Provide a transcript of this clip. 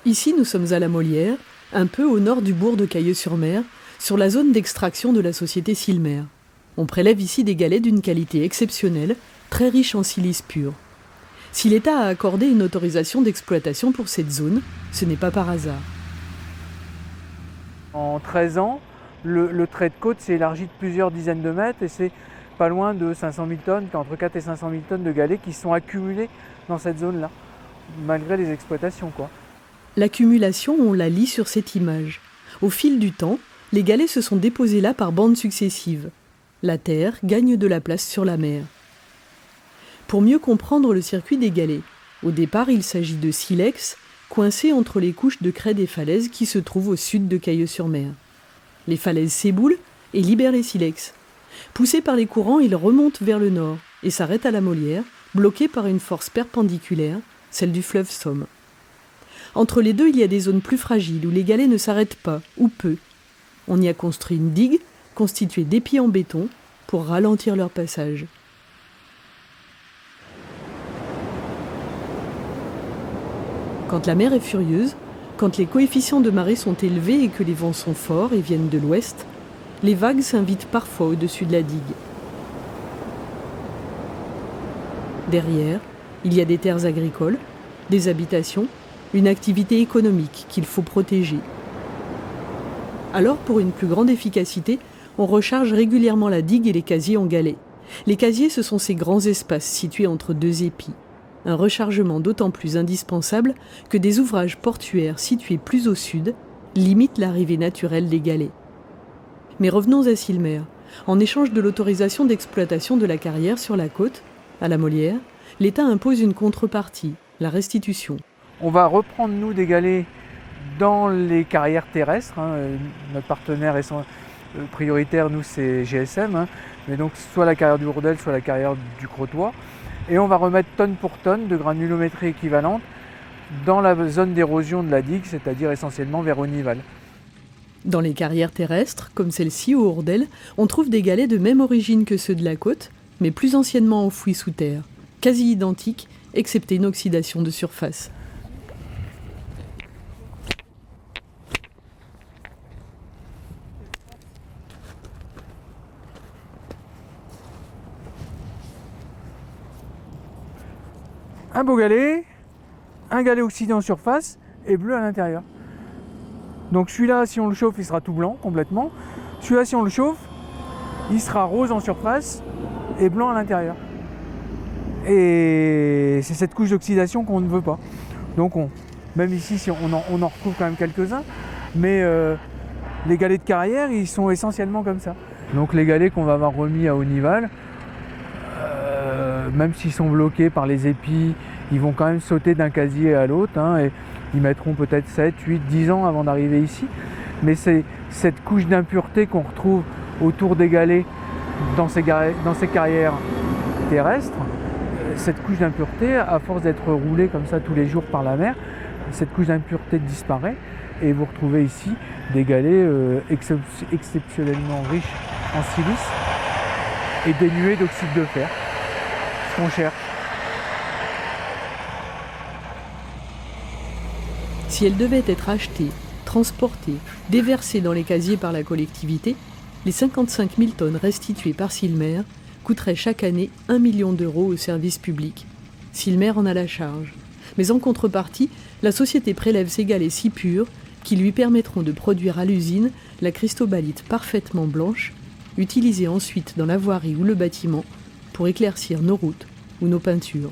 Ici, nous sommes à la Molière, un peu au nord du bourg de Cailleux-sur-Mer, sur la zone d'extraction de la société Silmer. On prélève ici des galets d'une qualité exceptionnelle, très riches en silice pur. Si l'État a accordé une autorisation d'exploitation pour cette zone, ce n'est pas par hasard. En 13 ans, le trait de côte s'est élargi de plusieurs dizaines de mètres et c'est pas loin de 500 000 tonnes, entre 4 et 500 000 tonnes de galets qui sont accumulés dans cette zone-là, malgré les exploitations, quoi. L'accumulation, on la lit sur cette image. Au fil du temps, les galets se sont déposés là par bandes successives. La terre gagne de la place sur la mer. Pour mieux comprendre le circuit des galets, au départ il s'agit de silex, coincés entre les couches de craie des falaises qui se trouvent au sud de Cailleux-sur-Mer. Les falaises s'éboulent et libèrent les silex. Poussés par les courants, ils remontent vers le nord et s'arrêtent à la Molière, bloqués par une force perpendiculaire, celle du fleuve Somme. Entre les deux, il y a des zones plus fragiles où les galets ne s'arrêtent pas, ou peu. On y a construit une digue, constituée d'épis en béton, pour ralentir leur passage. Quand la mer est furieuse, quand les coefficients de marée sont élevés et que les vents sont forts et viennent de l'ouest, les vagues s'invitent parfois au-dessus de la digue. Derrière, il y a des terres agricoles, des habitations, une activité économique qu'il faut protéger. Alors, pour une plus grande efficacité, on recharge régulièrement la digue et les casiers en galets. Les casiers, ce sont ces grands espaces situés entre deux épis. Un rechargement d'autant plus indispensable que des ouvrages portuaires situés plus au sud limitent l'arrivée naturelle des galets. Mais revenons à Silmer. En échange de l'autorisation d'exploitation de la carrière sur la côte, à la Molière, l'État impose une contrepartie, la restitution. On va reprendre, nous, des galets dans les carrières terrestres. Notre partenaire prioritaire, nous, c'est GSM. Mais donc, soit la carrière du Hourdel, soit la carrière du Crotoy. Et on va remettre tonne pour tonne de granulométrie équivalente dans la zone d'érosion de la digue, c'est-à-dire essentiellement vers Onival. Dans les carrières terrestres, comme celle-ci au Hourdel, on trouve des galets de même origine que ceux de la côte, mais plus anciennement enfouis sous terre, quasi identiques, excepté une oxydation de surface. Un beau galet, un galet oxydé en surface et bleu à l'intérieur. Donc celui-là, si on le chauffe, il sera tout blanc complètement. Celui-là, si on le chauffe, il sera rose en surface et blanc à l'intérieur. Et c'est cette couche d'oxydation qu'on ne veut pas. Donc même ici, on en retrouve quand même quelques-uns, mais les galets de carrière, ils sont essentiellement comme ça. Donc les galets qu'on va avoir remis à Onival, même s'ils sont bloqués par les épis, ils vont quand même sauter d'un casier à l'autre, et ils mettront peut-être 7, 8, 10 ans avant d'arriver ici. Mais c'est cette couche d'impureté qu'on retrouve autour des galets dans ces carrières terrestres. Cette couche d'impureté, à force d'être roulée comme ça tous les jours par la mer, cette couche d'impureté disparaît et vous retrouvez ici des galets exceptionnellement riches en silice et dénués d'oxyde de fer, ce qu'on cherche. Si elles devaient être achetées, transportées, déversées dans les casiers par la collectivité, les 55 000 tonnes restituées par Silmer coûteraient chaque année 1 million d'euros au service public. Silmer en a la charge. Mais en contrepartie, la société prélève ces galets si purs qui lui permettront de produire à l'usine la cristobalite parfaitement blanche, utilisée ensuite dans la voirie ou le bâtiment pour éclaircir nos routes ou nos peintures.